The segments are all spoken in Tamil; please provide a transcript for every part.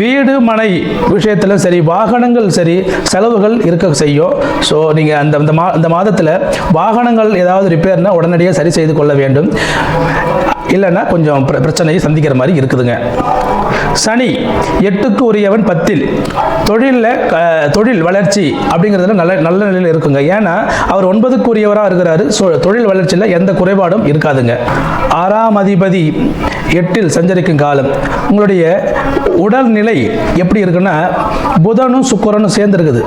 வீடு மனை விஷயத்தில் சரி, வாகனங்கள் சரி, செலவுகள் இருக்க செய்யும். ஸோ நீங்கள் அந்த மாதத்தில் வாகனங்கள் ஏதாவது ரிப்பேர்னா உடனடியாக சரி செய்து கொள்ள வேண்டும். இல்லைன்னா கொஞ்சம் பிரச்சனையை சந்திக்கிற மாதிரி இருக்குதுங்க. சனி 8க்கு உரியவன் 10ல் தொழில் வளர்ச்சி அப்படிங்கிறதுல நல்ல நிலையில் இருக்குங்க. ஏன்னா அவர் 9க்கு உரியவராக இருக்கிறாரு. ஸோ தொழில் வளர்ச்சியில் எந்த குறைபாடும் இருக்காதுங்க. 6ஆம் அதிபதி 8ல் சஞ்சரிக்கும் காலம். உங்களுடைய உடல்நிலை எப்படி இருக்குன்னா புதனும் சுக்கிரனும் சேர்ந்து இருக்குது.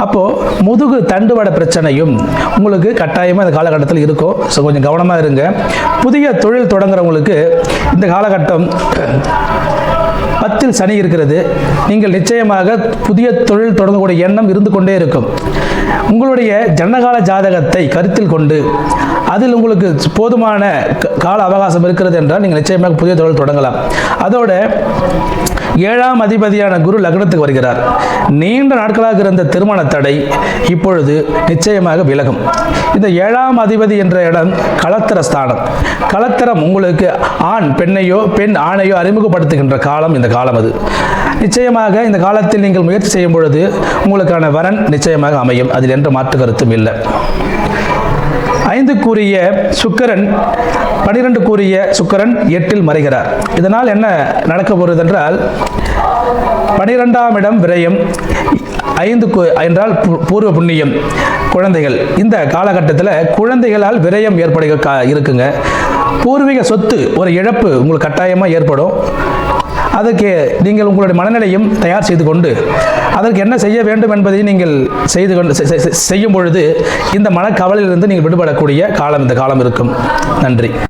அப்போது முதுகு தண்டுவட பிரச்சனையும் உங்களுக்கு கட்டாயமாக இந்த காலகட்டத்தில் இருக்கும். ஸோ கொஞ்சம் கவனமாக இருங்க. புதிய தொழில் தொடங்குறவங்களுக்கு இந்த காலகட்டம் 10ல் சனி இருக்கிறது. நீங்கள் நிச்சயமாக புதிய தொழில் தொடங்கக்கூடிய எண்ணம் இருந்து கொண்டே இருக்கும். உங்களுடைய ஜனகால ஜாதகத்தை கருத்தில் கொண்டு அதில் உங்களுக்கு போதுமான கால அவகாசம் இருக்கிறது என்றால் நீங்கள் நிச்சயமாக புதிய தொழில் தொடங்கலாம். அதோட 7ஆம் அதிபதியான குரு லக்னத்துக்கு வருகிறார். நீண்ட நாட்களாக இருந்த திருமண தடை இப்பொழுது நிச்சயமாக விலகும். இந்த 7ஆம் அதிபதி என்ற இடம் கலத்திர ஸ்தானம். கலத்திரம் உங்களுக்கு ஆண் பெண்ணையோ பெண் ஆணையோ அறிமுகப்படுத்துகின்ற காலம் இந்த காலம். அது நிச்சயமாக இந்த காலத்தில் நீங்கள் முயற்சி செய்யும் பொழுது உங்களுக்கான வரன் நிச்சயமாக அமையும். அதில் என்ற மாற்று கருத்தும் இல்லை. 5க்குரிய சுக்கிரன் 12க்குரிய சுக்கிரன் 8ல் மறைகிறார். இதனால் என்ன நடக்க போகிறது என்றால் 12ஆம் இடம் விரயம், 5க்கு என்றால் பூர்வ புண்ணியம், குழந்தைகள். இந்த காலகட்டத்தில் குழந்தைகளால் விரயம் இருக்குங்க. பூர்வீக சொத்து ஒரு இழப்பு உங்களுக்கு கட்டாயமாக ஏற்படும். அதற்கு நீங்கள் உங்களுடைய மனநிலையும் தயார் செய்து கொண்டு அதற்கு என்ன செய்ய வேண்டும் என்பதை நீங்கள் செய்யும் பொழுது இந்த மனக்கவலையிலிருந்து நீங்கள் விடுபடக்கூடிய காலம் இந்த காலம் இருக்கும். நன்றி.